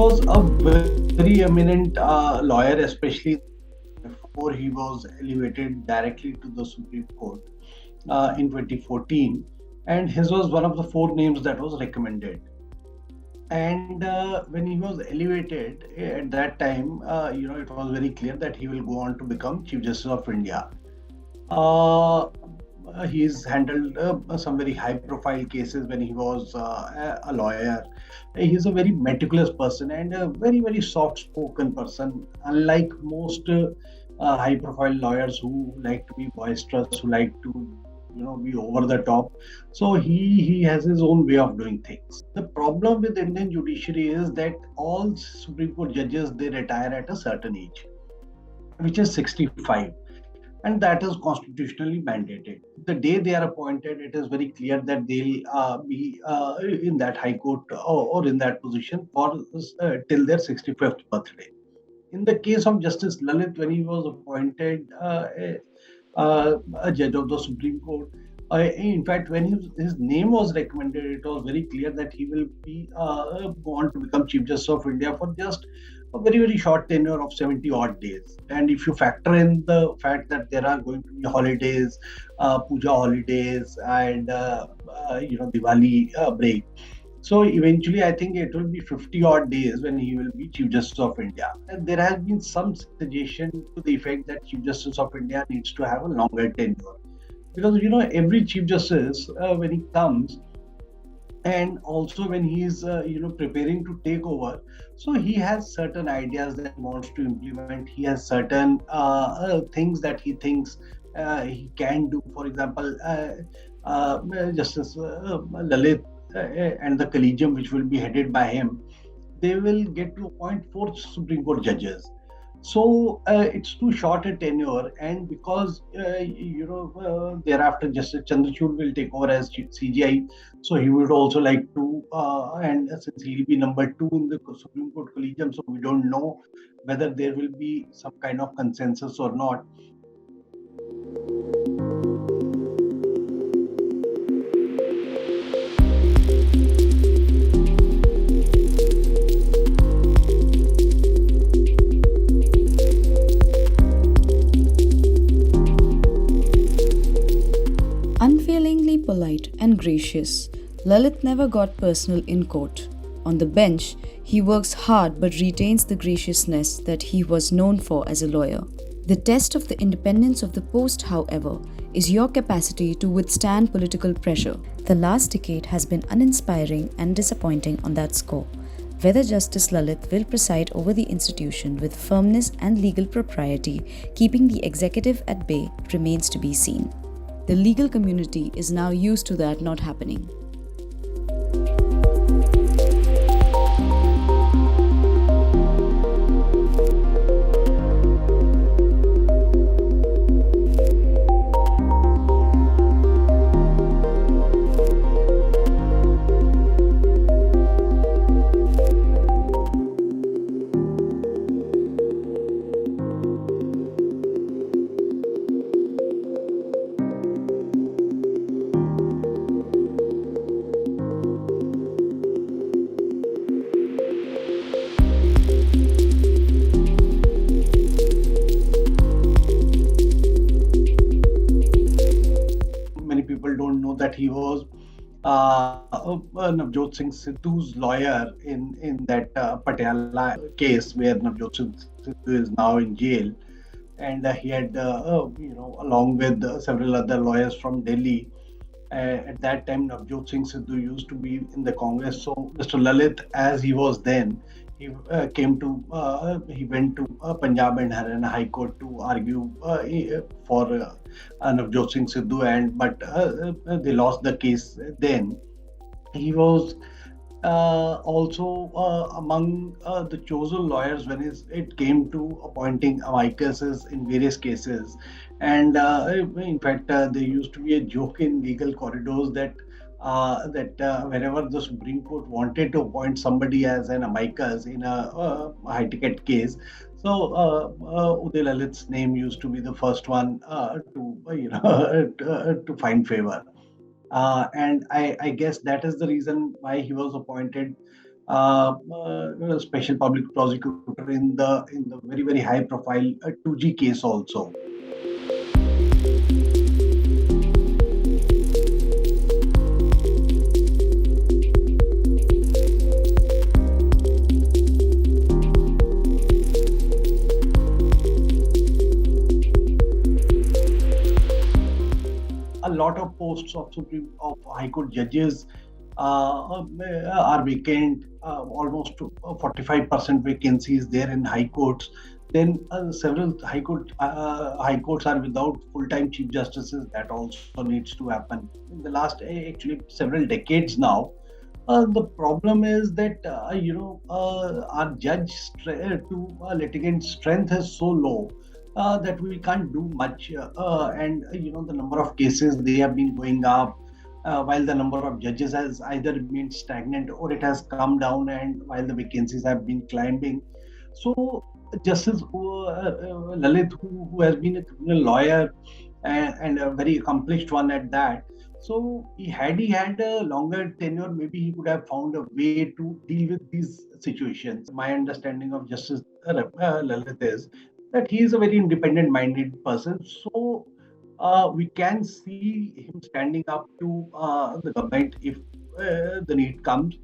was a very eminent lawyer, especially before he was elevated directly to the Supreme Court in 2014. And his was one of the four names that was recommended. And when he was elevated at that time, it was very clear that he will go on to become Chief Justice of India. Uh, he's handled some very high profile cases when he was a lawyer. He's a very meticulous person and a very, very soft spoken person, unlike most high profile lawyers who like to be boisterous, who like to be over the top. So he has his own way of doing things. The problem with Indian judiciary is that all Supreme Court judges, they retire at a certain age, which is 65, and that is constitutionally mandated. The day they are appointed, it is very clear that they'll be in that high court or in that position for till their 65th birthday. In the case of Justice Lalit, when he was appointed a judge of the Supreme Court, in fact, when his name was recommended, it was very clear that he will be going to become Chief Justice of India for just a very, very short tenure of 70 odd days. And if you factor in the fact that there are going to be holidays, puja holidays, and Diwali break, so eventually, I think it will be 50 odd days when he will be Chief Justice of India. And there has been some suggestion to the effect that Chief Justice of India needs to have a longer tenure. Because, every Chief Justice, when he comes, and also when he is preparing to take over, so he has certain ideas that he wants to implement. He has certain things that he thinks he can do. For example, Justice Lalit and the collegium which will be headed by him, they will get to appoint four Supreme Court judges. So it's too short a tenure, and because thereafter Justice Chandrachud will take over as CJI, so he would also like to, and since he'll be number two in the Supreme Court collegium, so we don't know whether there will be some kind of consensus or not. Unfailingly polite and gracious, Lalit never got personal in court. On the bench, he works hard but retains the graciousness that he was known for as a lawyer. The test of the independence of the post, however, is your capacity to withstand political pressure. The last decade has been uninspiring and disappointing on that score. Whether Justice Lalit will preside over the institution with firmness and legal propriety, keeping the executive at bay, remains to be seen. The legal community is now used to that not happening. Many people don't know that he was Navjot Singh Sidhu's lawyer in that Patiala case where Navjot Singh Sidhu is now in jail, and he had along with several other lawyers from Delhi. At that time, Navjot Singh Sidhu used to be in the Congress. So Mr. Lalit, as he was then, he he went to Punjab and Haryana High Court to argue for Navjot Singh Sidhu, but they lost the case then. He was also among the chosen lawyers when it came to appointing amicuses in various cases. And in fact, there used to be a joke in legal corridors that whenever the Supreme Court wanted to appoint somebody as an amicus in a high ticket case, so Uday Lalit's name used to be the first one to to find favor. And I guess that is the reason why he was appointed special public prosecutor in the very very high profile 2G case also. A lot of posts of Supreme of High Court judges are vacant. Almost 45% vacancies there in high courts. Then several high courts are without full-time chief justices. That also needs to happen. In the last actually several decades now, the problem is that our to litigant strength is so low that we can't do much, and the number of cases they have been going up, while the number of judges has either remained stagnant or it has come down, and while the vacancies have been climbing. So Justice Lalit, who has been a criminal lawyer and a very accomplished one at that, so he had a longer tenure, maybe he could have found a way to deal with these situations. My understanding of Justice Lalit is that he is a very independent-minded person. So we can see him standing up to the government if the need comes.